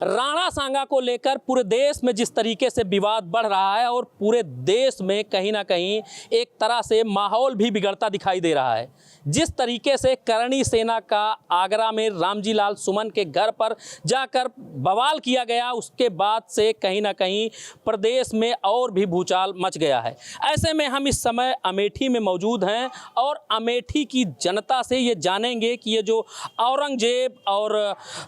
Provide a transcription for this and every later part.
राणा सांगा को लेकर पूरे देश में जिस तरीके से विवाद बढ़ रहा है और पूरे देश में कहीं ना कहीं एक तरह से माहौल भी बिगड़ता दिखाई दे रहा है। जिस तरीके से करणी सेना का आगरा में रामजी लाल सुमन के घर पर जाकर बवाल किया गया, उसके बाद से कहीं ना कहीं प्रदेश में और भी भूचाल मच गया है। ऐसे में हम इस समय अमेठी में मौजूद हैं और अमेठी की जनता से ये जानेंगे कि ये जो औरंगजेब और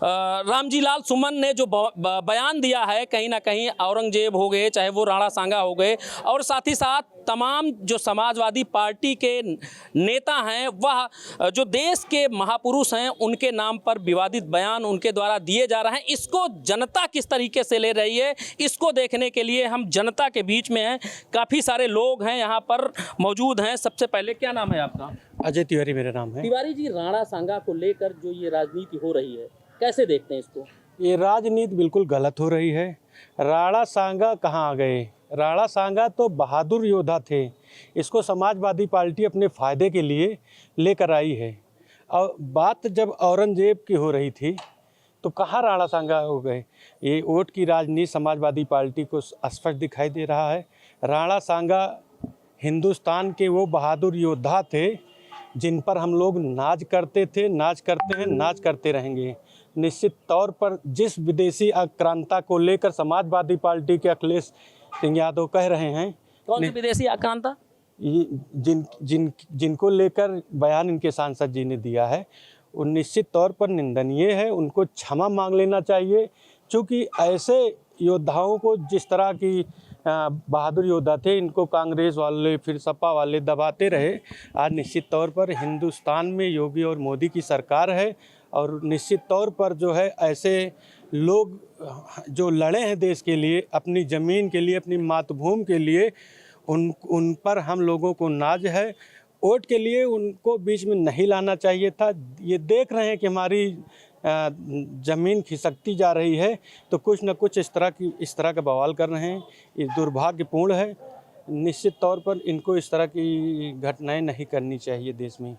रामजी लाल सुमन ने जो बयान दिया है, कहीं ना कहीं औरंगजेब हो गए, चाहे वो राणा सांगा हो गए, और साथ ही साथ तमाम जो समाजवादी पार्टी के नेता हैं, वह जो देश के महापुरुष हैं, उनके नाम पर विवादित बयान उनके द्वारा दिए जा रहे हैं। इसको जनता किस तरीके से ले रही है, इसको देखने के लिए हम जनता के बीच में हैं। काफ़ी सारे लोग हैं यहाँ पर मौजूद हैं। सबसे पहले क्या नाम है आपका? अजय तिवारी मेरा नाम है। तिवारी जी, राणा सांगा को लेकर जो ये राजनीति हो रही है, कैसे देखते हैं इसको? ये राजनीति बिल्कुल गलत हो रही है। राणा सांगा कहाँ आ गए? राणा सांगा तो बहादुर योद्धा थे। इसको समाजवादी पार्टी अपने फ़ायदे के लिए लेकर आई है। और बात जब औरंगजेब की हो रही थी तो कहाँ राणा सांगा हो गए? ये वोट की राजनीति समाजवादी पार्टी को स्पष्ट दिखाई दे रहा है। राणा सांगा हिंदुस्तान के वो बहादुर योद्धा थे जिन पर हम लोग नाज करते थे, नाज करते हैं, नाज करते रहेंगे। निश्चित तौर पर जिस विदेशी आक्रांता को लेकर समाजवादी पार्टी के अखिलेश सिंह यादव कह रहे हैं, कौन सी विदेशी आक्रांता? जिनको लेकर बयान इनके सांसद जी ने दिया है, वो निश्चित तौर पर निंदनीय है। उनको क्षमा मांग लेना चाहिए, क्योंकि ऐसे योद्धाओं को, जिस तरह की बहादुर योद्धा थे, इनको कांग्रेस वाले फिर सपा वाले दबाते रहे। आज निश्चित तौर पर हिंदुस्तान में योगी और मोदी की सरकार है, और निश्चित तौर पर जो है ऐसे लोग जो लड़े हैं देश के लिए, अपनी ज़मीन के लिए, अपनी मातृभूमि के लिए, उन पर हम लोगों को नाज है। वोट के लिए उनको बीच में नहीं लाना चाहिए था। ये देख रहे हैं कि हमारी ज़मीन खिसकती जा रही है, तो कुछ न कुछ इस तरह का बवाल कर रहे हैं। ये दुर्भाग्यपूर्ण है। निश्चित तौर पर इनको इस तरह की घटनाएं नहीं करनी चाहिए देश में।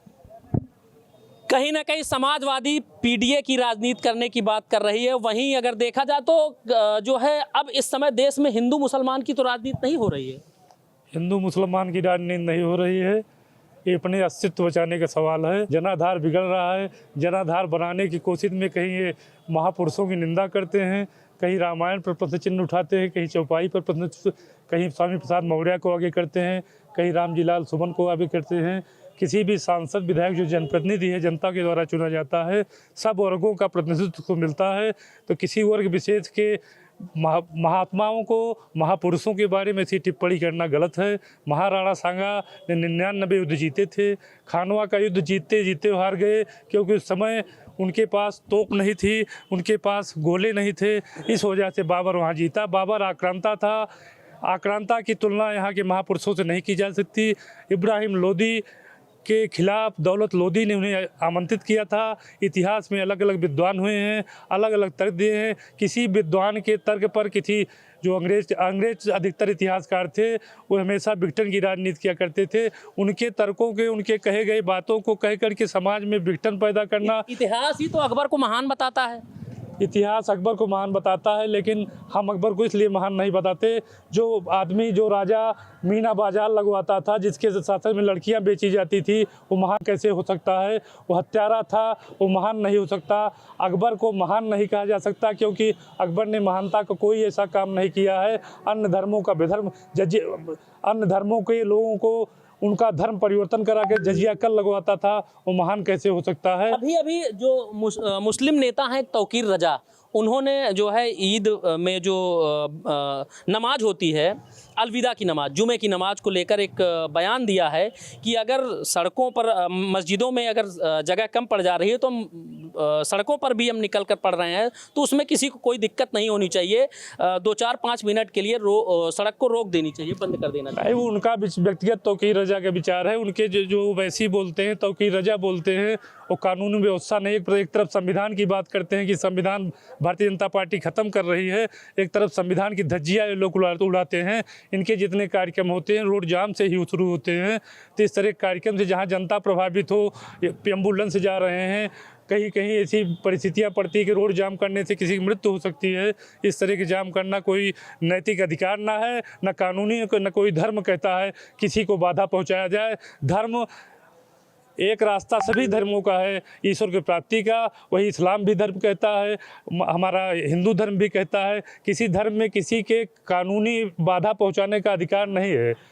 कहीं ना कहीं समाजवादी पीडीए की राजनीति करने की बात कर रही है। वहीं अगर देखा जाए तो जो है अब इस समय देश में हिंदू मुसलमान की तो राजनीति नहीं हो रही है। हिंदू मुसलमान की राजनीति नहीं हो रही है। ये अपने अस्तित्व बचाने का सवाल है। जनाधार बिगड़ रहा है। जनाधार बनाने की कोशिश में कहीं ये महापुरुषों की निंदा करते हैं, कहीं रामायण पर प्रश्न चिन्ह उठाते हैं, कहीं चौपाई पर प्रश्न, कहीं स्वामी प्रसाद मौर्य को आगे करते हैं, कहीं रामजी लाल सुमन को आगे करते हैं। किसी भी सांसद विधायक जो जनप्रतिनिधि है, जनता के द्वारा चुना जाता है, सब वर्गों का प्रतिनिधित्व को मिलता है, तो किसी वर्ग विशेष के महात्माओं को, महापुरुषों के बारे में ऐसी टिप्पणी करना गलत है। महाराणा सांगा ने 99 युद्ध जीते थे। खानवा का युद्ध जीतते जीते हार गए, क्योंकि उस समय उनके पास तोप नहीं थी, उनके पास गोले नहीं थे। इस वजह से बाबर वहाँ जीता। बाबर आक्रांता था। आक्रांता की तुलना यहाँ के महापुरुषों से नहीं की जा सकती। इब्राहिम लोदी के खिलाफ दौलत लोदी ने उन्हें आमंत्रित किया था। इतिहास में अलग अलग विद्वान हुए हैं, अलग अलग तर्क दिए हैं। किसी विद्वान के तर्क पर किसी जो अंग्रेज अधिकतर इतिहासकार थे, वो हमेशा विघटन की राजनीति किया करते थे। उनके तर्कों के, उनके कहे गए बातों को कह करके समाज में विघटन पैदा करना। इतिहास ही तो अकबर को महान बताता है। इतिहास अकबर को महान बताता है, लेकिन हम अकबर को इसलिए महान नहीं बताते। जो आदमी, जो राजा मीना बाजार लगवाता था, जिसके शासन में लड़कियां बेची जाती थी, वो महान कैसे हो सकता है? वो हत्यारा था, वो महान नहीं हो सकता। अकबर को महान नहीं कहा जा सकता, क्योंकि अकबर ने महानता का कोई ऐसा काम नहीं किया है। अन्य धर्मों का विधर्म, अन्य धर्मों के लोगों को उनका धर्म परिवर्तन करा के जजिया कर लगवाता था, वो महान कैसे हो सकता है? अभी जो मुस्लिम नेता हैं तौकीर रजा, उन्होंने जो है ईद में जो नमाज होती है, अलविदा की नमाज, जुमे की नमाज को लेकर एक बयान दिया है कि अगर सड़कों पर, मस्जिदों में अगर जगह कम पड़ जा रही है तो सड़कों पर भी हम निकल कर पढ़ रहे हैं, तो उसमें किसी को कोई दिक्कत नहीं होनी चाहिए। 2-4-5 मिनट के लिए सड़क को रोक देनी चाहिए, बंद कर देना चाहिए। वो उनका व्यक्तिगत तौकीर रजा का विचार है। उनके जो वैसी बोलते हैं, तौकीर रजा बोलते हैं, वो कानून व्यवस्था नहीं। एक तरफ संविधान की बात करते हैं कि संविधान भारतीय जनता पार्टी ख़त्म कर रही है, एक तरफ संविधान की धज्जियाँ लोग उड़ाते हैं। इनके जितने कार्यक्रम होते हैं रोड जाम से ही शुरू होते हैं। तो इस तरह कार्यक्रम से जहाँ जनता प्रभावित हो, एम्बुलेंस जा रहे हैं, कहीं कहीं ऐसी परिस्थितियां पड़ती है कि रोड जाम करने से किसी की मृत्यु हो सकती है। इस तरह के जाम करना कोई नैतिक अधिकार ना है, न कानूनी, न कोई धर्म कहता है किसी को बाधा पहुंचाया जाए। धर्म एक रास्ता सभी धर्मों का है ईश्वर की प्राप्ति का, वही इस्लाम भी धर्म कहता है, हमारा हिंदू धर्म भी कहता है। किसी धर्म में किसी के कानूनी बाधा पहुंचाने का अधिकार नहीं है।